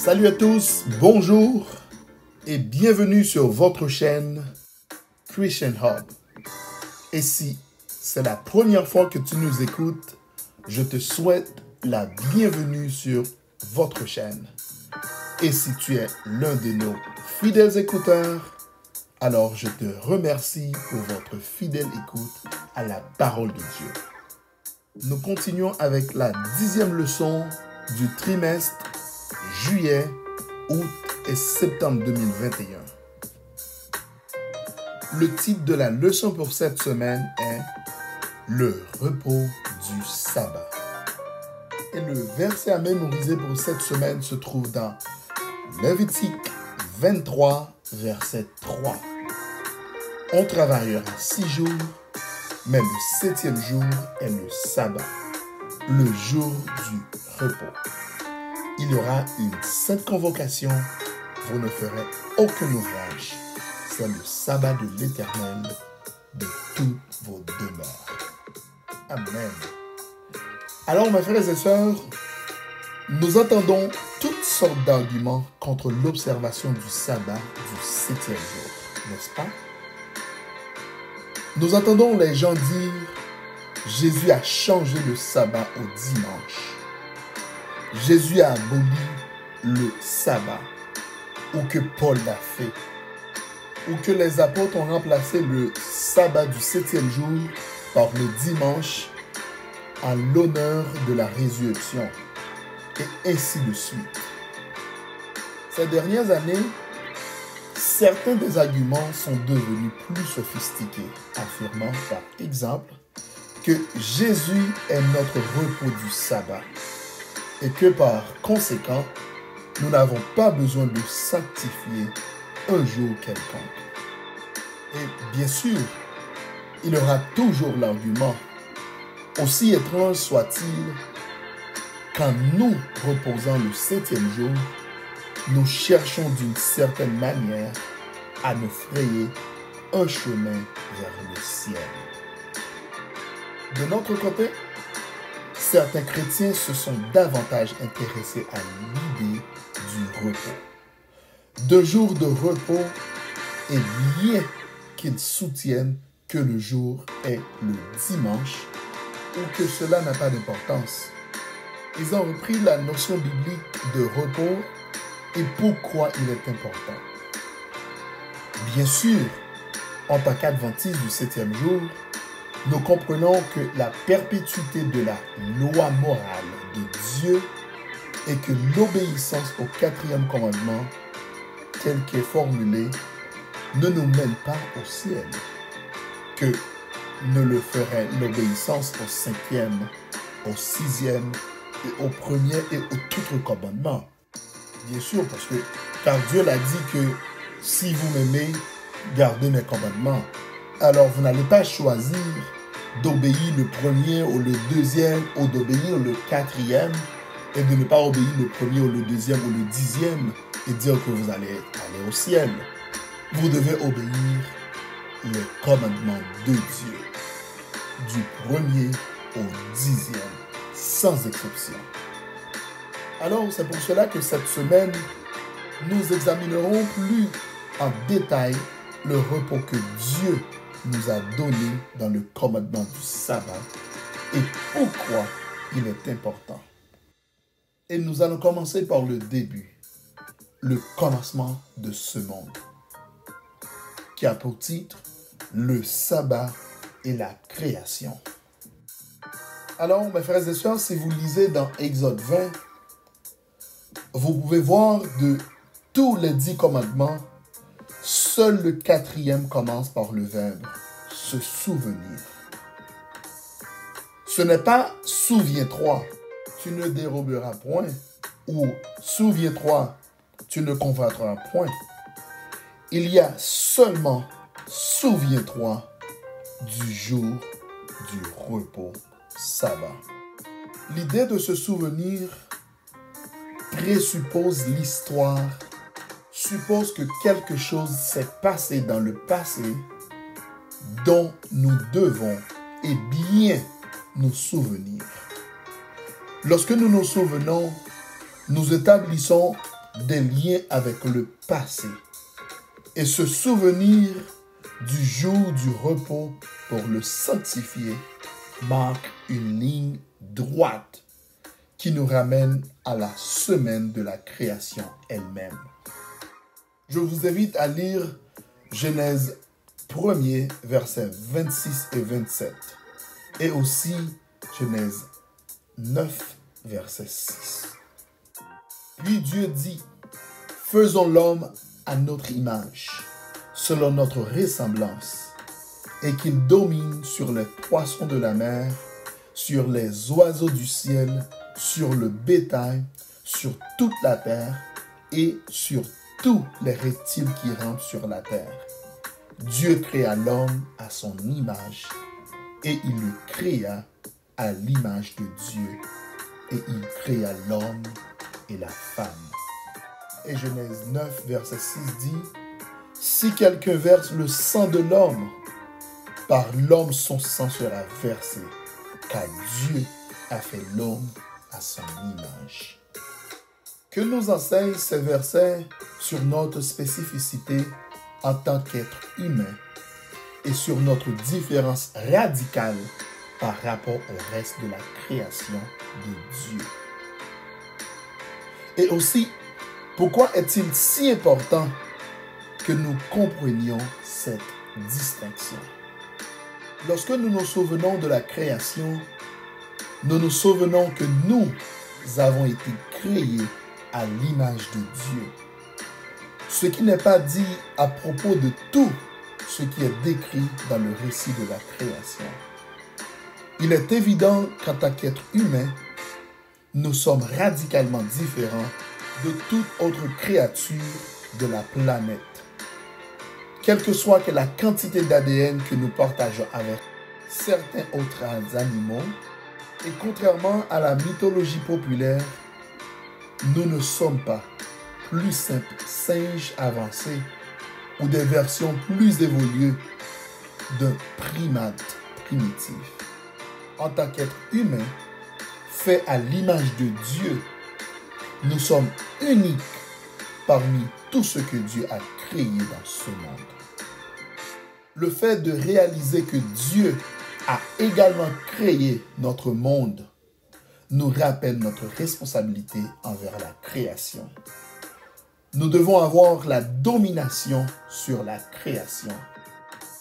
Salut à tous, bonjour et bienvenue sur votre chaîne Christian Hub. Et si c'est la première fois que tu nous écoutes, je te souhaite la bienvenue sur votre chaîne. Et si tu es l'un de nos fidèles écouteurs, alors je te remercie pour votre fidèle écoute à la parole de Dieu. Nous continuons avec la 10e leçon du trimestre juillet, août et septembre 2021. Le titre de la leçon pour cette semaine est « Le repos du sabbat ». Et le verset à mémoriser pour cette semaine se trouve dans Lévitique 23, verset 3. On travaillera 6 jours, mais le 7e jour est le sabbat, le jour du repos. Il y aura une sainte convocation, vous ne ferez aucun ouvrage. C'est le sabbat de l'Éternel de toutes vos demeures. Amen. Alors, mes frères et sœurs, nous entendons toutes sortes d'arguments contre l'observation du sabbat du 7e jour, n'est-ce pas? Nous entendons les gens dire « Jésus a changé le sabbat au dimanche ». Jésus a aboli le sabbat, ou que Paul l'a fait, ou que les apôtres ont remplacé le sabbat du 7e jour par le dimanche en l'honneur de la résurrection, et ainsi de suite. Ces dernières années, certains des arguments sont devenus plus sophistiqués, affirmant par exemple que Jésus est notre repos du sabbat, et que par conséquent, nous n'avons pas besoin de sanctifier un jour quelconque. Et bien sûr, il y aura toujours l'argument, aussi étrange soit-il, quand nous reposons le 7e jour, nous cherchons d'une certaine manière à nous frayer un chemin vers le ciel. De notre côté, certains chrétiens se sont davantage intéressés à l'idée du repos. 2 jours de repos, et bien qu'ils soutiennent que le jour est le dimanche ou que cela n'a pas d'importance, ils ont repris la notion biblique de repos et pourquoi il est important. Bien sûr, en tant qu'adventistes du 7e jour, nous comprenons que la perpétuité de la loi morale de Dieu et que l'obéissance au 4e commandement, tel qu'est formulé, ne nous mène pas au ciel, que ne le ferait l'obéissance au 5e, au 6e et au 1er et au tout autre commandement. Bien sûr, parce que, car Dieu l'a dit que si vous m'aimez, gardez mes commandements. Alors vous n'allez pas choisir d'obéir le 1er ou le 2e ou d'obéir le 4e et de ne pas obéir le 1er ou le 2e ou le 10e et dire que vous allez aller au ciel. Vous devez obéir les commandements de Dieu, du 1er au 10e, sans exception. Alors, c'est pour cela que cette semaine, nous examinerons plus en détail le repos que Dieu nous a donné dans le commandement du sabbat et pourquoi il est important. Et nous allons commencer par le début, le commencement de ce monde, qui a pour titre le sabbat et la création. Alors, mes frères et sœurs, si vous lisez dans Exode 20, vous pouvez voir de tous les 10 commandements, seul le 4e commence par le verbe « se souvenir ». Ce n'est pas « souviens-toi, tu ne déroberas point » ou « souviens-toi, tu ne convoiteras point ». Il y a seulement « souviens-toi du jour du repos sabbat ». L'idée de se souvenir présuppose l'histoire, suppose que quelque chose s'est passé dans le passé dont nous devons et bien nous souvenir. Lorsque nous nous souvenons, nous établissons des liens avec le passé et se souvenir du jour du repos pour le sanctifier marque une ligne droite qui nous ramène à la semaine de la création elle-même. Je vous invite à lire Genèse 1er, versets 26 et 27, et aussi Genèse 9, verset 6. Puis Dieu dit, « Faisons l'homme à notre image, selon notre ressemblance, et qu'il domine sur les poissons de la mer, sur les oiseaux du ciel, sur le bétail, sur toute la terre et sur tous les reptiles qui rampent sur la terre. Dieu créa l'homme à son image et il le créa à l'image de Dieu et il créa l'homme et la femme. » Et Genèse 9, verset 6 dit, « Si quelqu'un verse le sang de l'homme, par l'homme son sang sera versé, car Dieu a fait l'homme à son image. » Que nous enseignent ces versets sur notre spécificité en tant qu'être humain et sur notre différence radicale par rapport au reste de la création de Dieu. Et aussi, pourquoi est-il si important que nous comprenions cette distinction? Lorsque nous nous souvenons de la création, nous nous souvenons que nous avons été créés à l'image de Dieu. Ce qui n'est pas dit à propos de tout ce qui est décrit dans le récit de la création. Il est évident qu'en tant qu'être humain, nous sommes radicalement différents de toute autre créature de la planète. Quelle que soit la quantité d'ADN que nous partageons avec certains autres animaux, et contrairement à la mythologie populaire, nous ne sommes pas plus simples singes avancés ou des versions plus évoluées d'un primate primitif. En tant qu'être humain, fait à l'image de Dieu, nous sommes uniques parmi tout ce que Dieu a créé dans ce monde. Le fait de réaliser que Dieu a également créé notre monde nous rappelle notre responsabilité envers la création. Nous devons avoir la domination sur la création.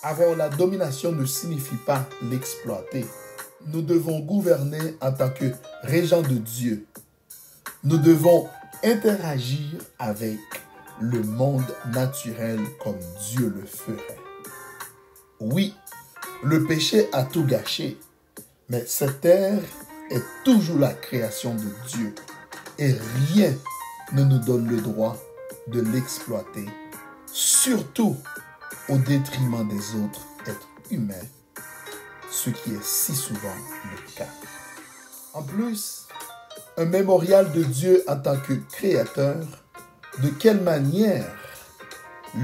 Avoir la domination ne signifie pas l'exploiter. Nous devons gouverner en tant que régents de Dieu. Nous devons interagir avec le monde naturel comme Dieu le ferait. Oui, le péché a tout gâché, mais cette terre est toujours la création de Dieu et rien ne nous donne le droit de l'exploiter, surtout au détriment des autres êtres humains, ce qui est si souvent le cas. En plus, un mémorial de Dieu en tant que créateur, de quelle manière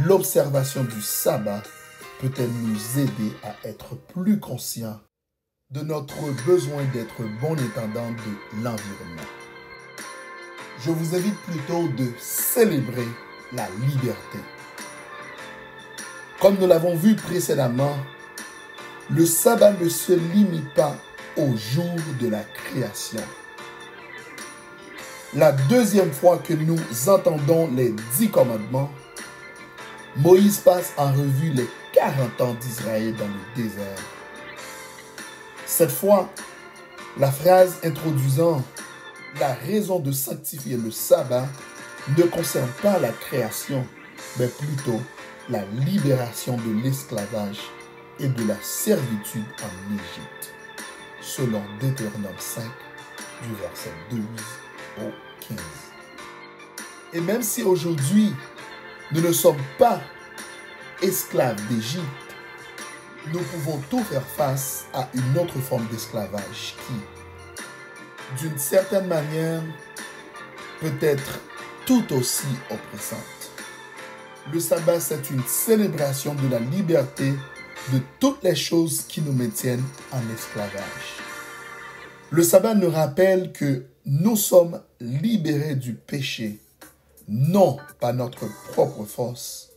l'observation du sabbat peut-elle nous aider à être plus conscients de notre besoin d'être bon intendant de l'environnement? Je vous invite plutôt de célébrer la liberté. Comme nous l'avons vu précédemment, le sabbat ne se limite pas au jour de la création. La deuxième fois que nous entendons les 10 commandements, Moïse passe en revue les 40 ans d'Israël dans le désert. Cette fois, la phrase introduisant la raison de sanctifier le sabbat ne concerne pas la création, mais plutôt la libération de l'esclavage et de la servitude en Égypte, selon Deutéronome 5, du verset 12 au 15. Et même si aujourd'hui, nous ne sommes pas esclaves d'Égypte, nous pouvons tout faire face à une autre forme d'esclavage qui, d'une certaine manière, peut être tout aussi oppressante. Le sabbat, c'est une célébration de la liberté de toutes les choses qui nous maintiennent en esclavage. Le sabbat nous rappelle que nous sommes libérés du péché non par notre propre force,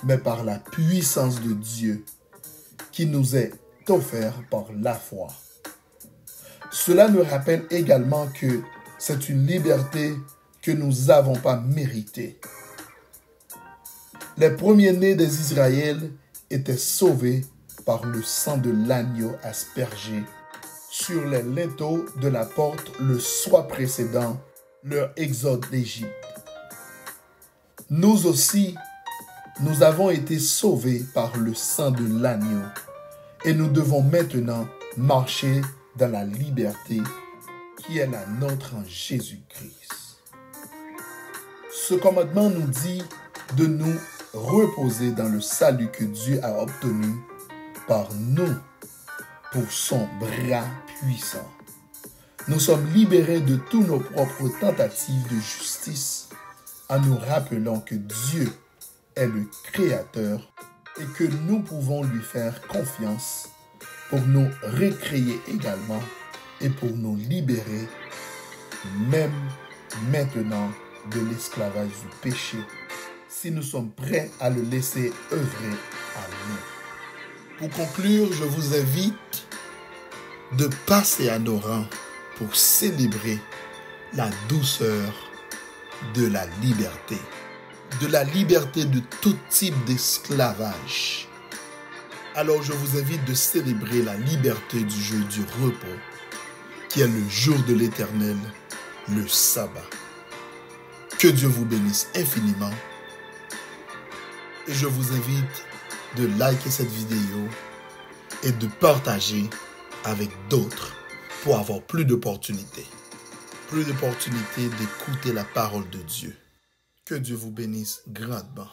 mais par la puissance de Dieu qui nous est offerte par la foi. Cela nous rappelle également que c'est une liberté que nous n'avons pas méritée. Les premiers-nés des Israël étaient sauvés par le sang de l'agneau aspergé sur les linteaux de la porte le soir précédent leur exode d'Égypte. Nous aussi, nous avons été sauvés par le sang de l'agneau et nous devons maintenant marcher dans la liberté qui est la nôtre en Jésus-Christ. Ce commandement nous dit de nous reposer dans le salut que Dieu a obtenu par nous pour son bras puissant. Nous sommes libérés de toutes nos propres tentatives de justice en nous rappelant que Dieu est le Créateur et que nous pouvons lui faire confiance pour nous recréer également et pour nous libérer même maintenant de l'esclavage du péché si nous sommes prêts à le laisser œuvrer à nous. Pour conclure, je vous invite de passer à nos rangs pour célébrer la douceur de la liberté de tout type d'esclavage. Alors je vous invite de célébrer la liberté du jour du repos, qui est le jour de l'Éternel, le sabbat. Que Dieu vous bénisse infiniment. Et je vous invite de liker cette vidéo et de partager avec d'autres pour avoir plus d'opportunités d'écouter la parole de Dieu. Que Dieu vous bénisse grandement.